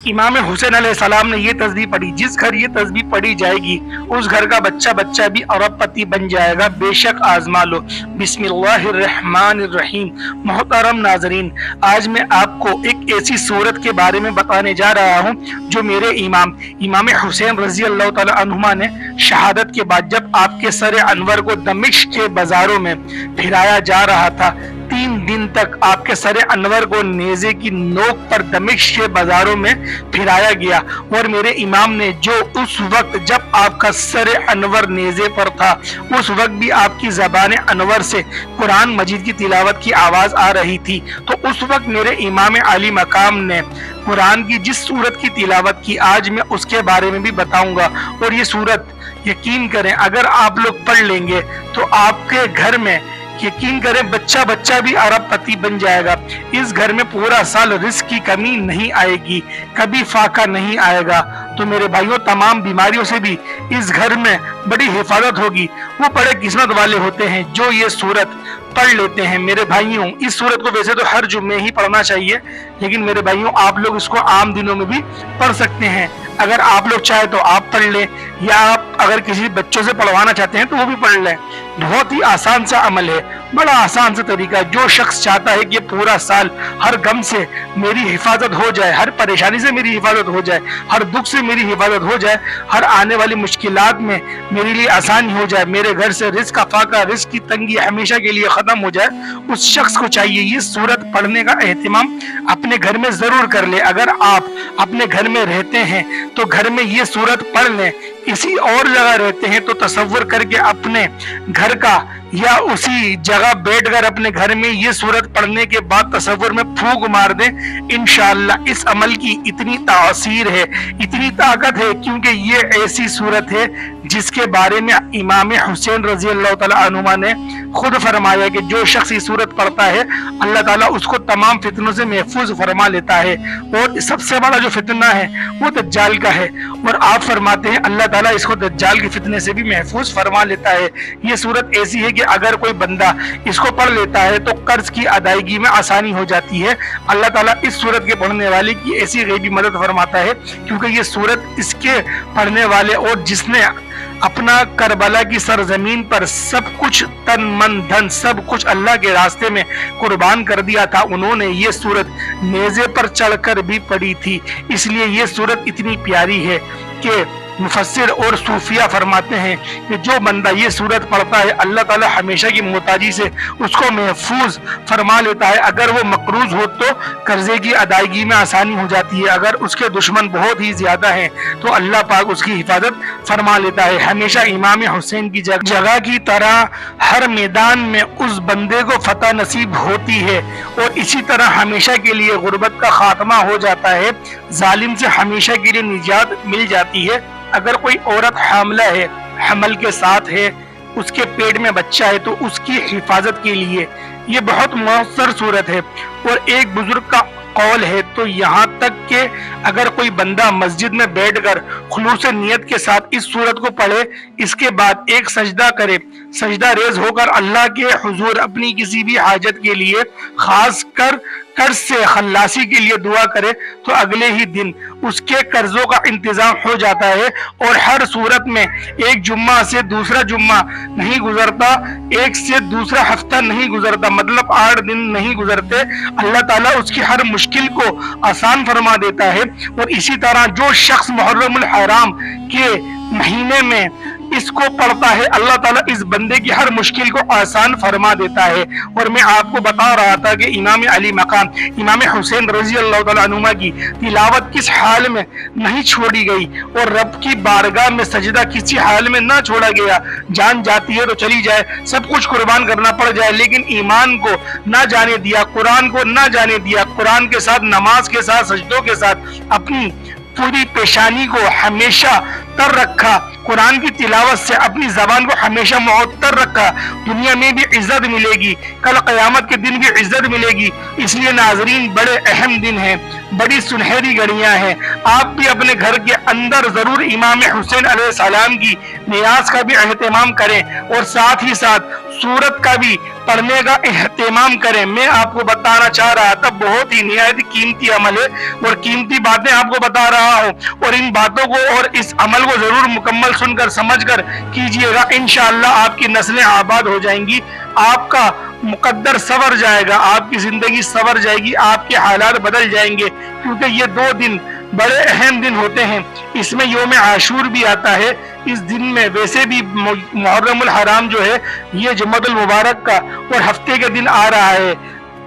امام حسین علیہ السلام نے یہ تسبیح پڑھی، جس گھر یہ تسبیح پڑھی جائے گی اس گھر کا بچہ بھی ارب پتی بن جائے گا، بے شک آزما لو۔ بسم اللہ الرحمن الرحیم۔ محترم ناظرین، آج میں آپ کو ایک ایسی صورت کے بارے میں بتانے جا رہا ہوں جو میرے امام حسین رضی اللہ تعالی عنہما نے شہادت کے بعد جب آپ کے سر انور کو دمشق کے بازاروں میں پھرایا جا رہا تھا، 3 دن تک آپ کے سر انور کو نیزے کی نوک پر دمشق کے بازاروں میں پھرایا گیا، اور میرے امام نے جو اس وقت جب آپ کا سر انور نیزے پر تھا اس وقت بھی آپ کی زبان انور سے قرآن مجید کی تلاوت کی آواز آ رہی تھی، تو اس وقت میرے امام علی مقام نے قرآن کی جس سورت کی تلاوت کی آج میں اس کے بارے میں بھی بتاؤں گا۔ اور یہ سورت یقین کریں اگر آپ لوگ پڑھ لیں گے تو آپ کے گھر میں یقین کریں بچہ بھی ارب پتی بن جائے گا۔ اس گھر میں پورا سال رزق کی کمی نہیں آئے گی، کبھی فاقہ نہیں آئے گا۔ تو میرے بھائیوں، تمام بیماریوں سے بھی اس گھر میں بڑی حفاظت ہوگی۔ وہ بڑے قسمت والے ہوتے ہیں جو یہ سورت پڑھ لیتے ہیں۔ میرے بھائیوں، اس سورت کو ویسے تو ہر جمعے ہی پڑھنا چاہیے، لیکن میرے بھائیوں آپ لوگ اس کو عام دنوں میں بھی پڑھ سکتے ہیں۔ اگر آپ لوگ چاہے تو آپ پڑھ لیں، یا آپ اگر کسی بچوں سے پڑھوانا چاہتے ہیں تو وہ بھی پڑھ لیں۔ بہت ہی آسان سا عمل ہے، بڑا آسان سا طریقہ ہے۔ جو شخص چاہتا ہے کہ پورا سال ہر غم سے میری حفاظت ہو جائے، ہر پریشانی سے میری حفاظت ہو جائے، ہر دکھ سے میری حفاظت ہو جائے، ہر آنے والی مشکلات میں میرے لیے آسانی ہو جائے، میرے گھر سے رزق کا فاقہ، رزق کی تنگی ہمیشہ کے لیے ختم ہو جائے، اس شخص کو چاہیے یہ سورت پڑھنے کا اہتمام اپنے گھر میں ضرور کر لے۔ اگر آپ اپنے گھر میں رہتے ہیں تو گھر میں یہ سورت پڑھ لیں۔ کسی اور جگہ رہتے ہیں تو تصور کر کے اپنے گھر کا یا اسی جگہ بیٹھ کر اپنے گھر میں یہ سورت پڑھنے کے بعد تصور میں پھونک مار دیں۔ انشاءاللہ اس عمل کی اتنی تاثیر ہے، اتنی طاقت ہے، کیونکہ یہ ایسی سورت ہے جس کے بارے میں امام حسین رضی اللہ تعالی عنہما نے خود فرمایا کہ جو شخص یہ سورت پڑھتا ہے اللہ تعالیٰ اس کو تمام فتنوں سے محفوظ فرما لیتا ہے، اور سب سے بڑا جو فتنہ ہے وہ دجال کا ہے، اور آپ فرماتے ہیں اللہ تعالیٰ اس کو دجال کے فتنے سے بھی محفوظ فرما لیتا ہے۔ یہ سورت ایسی ہے کہ اگر کوئی بندہ اس کو پڑھ لیتا ہے تو قرض کی ادائیگی میں آسانی ہو جاتی ہے۔ اللہ تعالیٰ اس سورت کے پڑھنے والے کی ایسی غیبی مدد فرماتا ہے، کیونکہ یہ سورت اس کے پڑھنے والے اور جس نے اپنا کربلا کی سرزمین پر سب کچھ تن من دھن سب کچھ اللہ کے راستے میں قربان کر دیا تھا، انہوں نے یہ سورت نیزے پر چڑھ کر بھی پڑھی تھی۔ اس لیے یہ سورت اتنی پیاری ہے کہ مفسر اور صوفیہ فرماتے ہیں کہ جو بندہ یہ سورت پڑھتا ہے اللہ تعالیٰ ہمیشہ کی محتاجی سے اس کو محفوظ فرما لیتا ہے۔ اگر وہ مقروض ہو تو قرضے کی ادائیگی میں آسانی ہو جاتی ہے، اگر اس کے دشمن بہت ہی زیادہ ہیں تو اللہ پاک اس کی حفاظت فرما لیتا ہے۔ ہمیشہ امام حسین کی جگہ کی طرح ہر میدان میں اس بندے کو فتح نصیب ہوتی ہے، اور اسی طرح ہمیشہ کے لیے غربت کا خاتمہ ہو جاتا ہے، ظالم سے ہمیشہ کے لیے نجات مل جاتی ہے۔ اگر کوئی عورت حاملہ ہے، حمل کے ساتھ ہے، اس کے پیٹ میں بچہ ہے تو اس کی حفاظت کے لیے یہ بہت مؤثر صورت ہے۔ اور ایک بزرگ کا قول ہے تو یہاں تک کہ اگر کوئی بندہ مسجد میں بیٹھ کر خلوص نیت کے ساتھ اس صورت کو پڑھے، اس کے بعد ایک سجدہ کرے، سجدہ ریز ہو کر اللہ کے حضور اپنی کسی بھی حاجت کے لیے، خاص کر قرض سے خلاصی کے لیے دعا کرے، تو اگلے ہی دن اس کے قرضوں کا انتظام ہو جاتا ہے۔ اور ہر صورت میں ایک جمعہ سے دوسرا جمعہ نہیں گزرتا، ایک سے دوسرا ہفتہ نہیں گزرتا، مطلب 8 دن نہیں گزرتے، اللہ تعالیٰ اس کی ہر مشکل کو آسان فرما دیتا ہے۔ اور اسی طرح جو شخص محرم الحرام کے مہینے میں اس کو پڑھتا ہے اللہ تعالیٰ اس بندے کی ہر مشکل کو آسان فرما دیتا ہے۔ اور میں آپ کو بتا رہا تھا کہ امام علی مقام امام حسین رضی اللہ تعالیٰ عنہما کی تلاوت کس حال میں نہیں چھوڑی گئی، اور رب کی بارگاہ میں سجدہ کسی حال میں نہ چھوڑا گیا۔ جان جاتی ہے تو چلی جائے، سب کچھ قربان کرنا پڑ جائے، لیکن ایمان کو نہ جانے دیا، قرآن کو نہ جانے دیا، قرآن کے ساتھ، نماز کے ساتھ، سجدوں کے ساتھ اپنی پوری پیشانی کو ہمیشہ تر رکھا، قرآن کی تلاوت سے اپنی زبان کو ہمیشہ معطر رکھا۔ دنیا میں بھی عزت ملے گی، کل قیامت کے دن بھی عزت ملے گی۔ اس لیے ناظرین بڑے اہم دن ہیں، بڑی سنہری گھڑیاں ہیں، آپ بھی اپنے گھر کے اندر ضرور امام حسین علیہ السلام کی نیاز کا بھی اہتمام کریں، اور ساتھ ہی ساتھ سورت کا بھی पढ़ने का एहतमाम करें। मैं आपको बताना चाह रहा था, बहुत ही निहायत कीमती अमल है और कीमती बातें आपको बता रहा हूँ, और इन बातों को और इस अमल को जरूर मुकम्मल सुनकर समझकर कीजिएगा। इंशाअल्लाह आपकी नस्लें आबाद हो जाएंगी, आपका मुकद्दर सवर जाएगा, आपकी जिंदगी सवर जाएगी, आपके हालात बदल जाएंगे, क्योंकि ये 2 दिन बड़े अहम दिन होते हैं। इसमें यौम आशूर भी आता है। इस दिन में वैसे भी मुहर्रमुल हराम जो है ये जुम्मतुल मुबारक का और हफ्ते के दिन आ रहा है।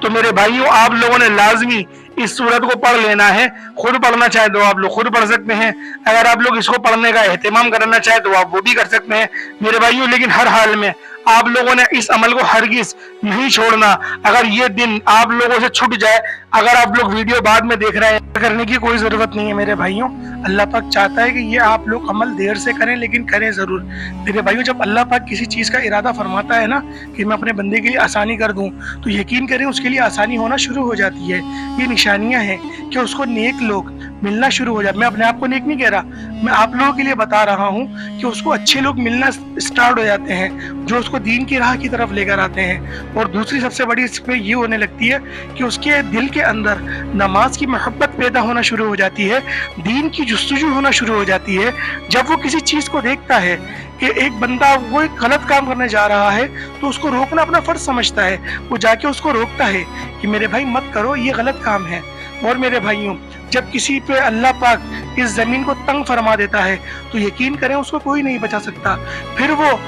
तो मेरे भाइयों, आप लोगों ने लाजमी इस सूरत को पढ़ लेना है। खुद पढ़ना चाहे तो आप लोग खुद पढ़ सकते हैं, अगर आप लोग इसको पढ़ने का एहतमाम करना चाहे तो आप वो भी कर सकते हैं मेरे भाइयों। लेकिन हर हाल में आप लोगों ने इस अमल को हरगिज नहीं छोड़ना। अगर ये दिन आप लोगों से छूट जाए, अगर आप लोग वीडियो बाद में देख रहे हैं, करने की कोई जरूरत नहीं है मेरे भाइयों। अल्लाह पाक चाहता है कि ये आप लोग अमल देर से करें, लेकिन करें जरूर मेरे भाइयों। जब अल्लाह पाक किसी चीज का इरादा फरमाता है ना कि मैं अपने बंदे के लिए आसानी कर दूं, तो यकीन करें उसके लिए आसानी होना शुरू हो जाती है। ये निशानियां हैं कि उसको नेक लोग मिलना शुरू हो जाते। मैं अपने आप को नेक नहीं कह रहा, मैं आप लोगों के लिए बता रहा हूँ कि उसको अच्छे लोग मिलना स्टार्ट हो जाते हैं, जो उसको दीन की राह की तरफ लेकर आते हैं। और दूसरी सबसे बड़ी इसमें ये होने लगती है कि उसके दिल के अंदर नमाज की मोहब्बत पैदा होना शुरू हो जाती है, दीन की जुस्तजू होना शुरू हो जाती है। जब वो किसी चीज को देखता है कि एक बंदा वो एक गलत काम करने जा रहा है, तो उसको रोकना अपना फर्ज समझता है। वो जाके उसको रोकता है कि मेरे भाई मत करो, ये गलत काम है। और मेरे भाइयों, जब किसी पे अल्लाह पाक इस जमीन को तंग फरमा देता है, तो यकीन करें उसको कोई नहीं बचा सकता। फिर वो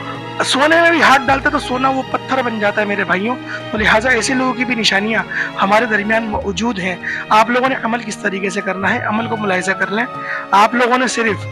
सोने में भी हाथ डालता तो सोना वो पत्थर बन जाता है मेरे भाइयों। तो लिहाजा ऐसे लोगों की भी निशानियां हमारे दरमियान मौजूद हैं। आप लोगों ने अमल किस तरीके से करना है, अमल को मुलाहिजा कर लें। आप लोगों ने सिर्फ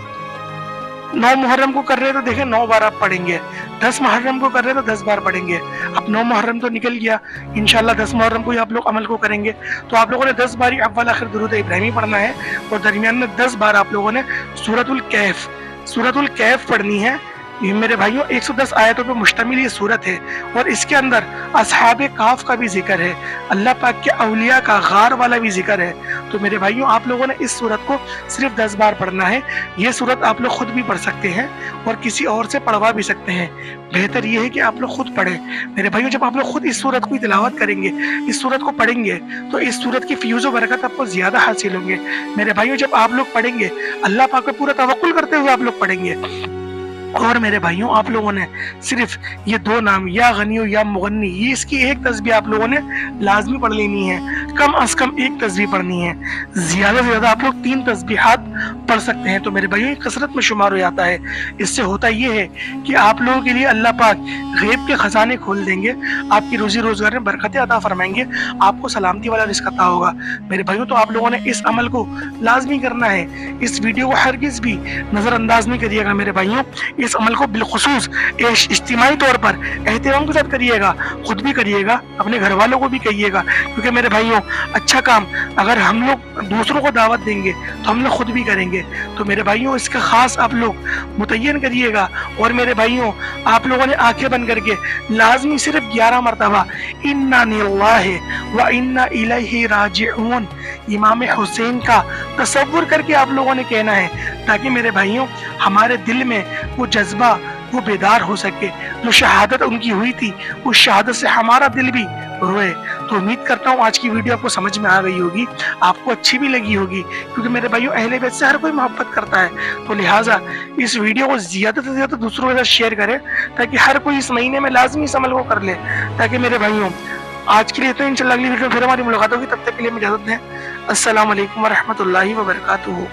9 मुहर्रम को कर रहे हैं तो देखें 9 बार आप पढ़ेंगे, 10 मुहर्रम को कर रहे हैं तो 10 बार पढ़ेंगे। अब 9 मुहर्रम तो निकल गया, इंशाल्लाह 10 मुहर्रम को ही आप लोग अमल को करेंगे। तो आप लोगों ने 10 बार ही अव्वल आखिर दुरूद इब्राहिमी पढ़ना है, और दरमियान में 10 बार आप लोगों ने सूरतुल कैफ पढ़नी है। ये मेरे भाइयों 110 आयतों पर मुश्तमिल ये सूरत है, और इसके अंदर असहाबे काफ का भी जिक्र है, अल्लाह पाक के औलिया का गार वाला भी जिक्र है। तो मेरे भाइयों, आप लोगों ने इस सूरत को सिर्फ 10 बार पढ़ना है। ये सूरत आप लोग खुद भी पढ़ सकते हैं और किसी और से पढ़वा भी सकते हैं। बेहतर ये है कि आप लोग खुद पढ़ें मेरे भाइयों। जब आप लोग खुद इस सूरत की तिलावत करेंगे, इस सूरत को पढ़ेंगे, तो इस सूरत की फ्यूज व बरकत आपको ज्यादा हासिल होंगे मेरे भाइयों। जब आप लोग पढ़ेंगे, अल्लाह पाक पे पूरा तवक्कुल करते हुए आप लोग पढ़ेंगे। और मेरे भाइयों, आप लोगों ने सिर्फ ये 2 नाम, या गनियो या मुगन्नी, ये इसकी एक तस्बीह आप लोगों ने लाजमी पढ़ लेनी है। कम अज कम एक तस्बीह पढ़नी है, ज्यादा से ज्यादा आप लोग 3 तस्बीहात पढ़ सकते हैं। तो मेरे भाइयों, ये कसरत में शुमार हो जाता है। इससे होता ये है कि आप लोगों के लिए अल्लाह पाक गैब के खजाने खोल देंगे, आपकी रोजी रोजगार में बरकतें अता फरमाएंगे, आपको सलामती वाला रिज़्क़ अता होगा मेरे भाइयों। तो आप लोगों ने इस अमल को लाजमी करना है। इस वीडियो को हरगिज़ भी नज़रअंदाज नहीं करिएगा मेरे भाइयों। इस अमल को बिलखुसूस इज्तिमाई तौर पर एहतराम के साथ करिएगा, खुद भी करिएगा, अपने घर वालों को भी कहिएगा। क्योंकि मेरे भाइयों, अच्छा काम अगर हम लोग दूसरों को दावत देंगे तो हम लोग खुद भी करेंगे। तो मेरे भाइयों, इसका खास आप लोग मुतय्यन करिएगा। और मेरे भाइयों, आप लोगों ने आंखें बंद करके लाजमी सिर्फ 11 मरतबा इन्ना लिल्लाहि व इन्ना इलैहि राजिऊन इमाम हुसैन का तसव्वुर करके आप लोगों ने कहना है, ताकि मेरे भाइयों हमारे दिल में वो जज्बा वो बेदार हो सके। जो शहादत उनकी हुई थी, उस शहादत से हमारा दिल भी रोए। तो उम्मीद करता हूँ आज की वीडियो आपको समझ में आ गई होगी, आपको अच्छी भी लगी होगी, क्योंकि मेरे भाइयों अहले बैत से हर कोई मोहब्बत करता है। तो लिहाजा इस वीडियो को ज्यादा से ज्यादा दूसरों के साथ शेयर करें, ताकि हर कोई इस महीने में लाजमी इस अमल को कर ले। ताकि मेरे भाइयों, आज के लिए तो इंशाल्लाह अगली वीडियो में फिर हमारी मुलाकात होगी। तब तक के लिए इजाजत दें। अस्सलाम वालेकुम व रहमतुल्लाहि व बरकातुहू।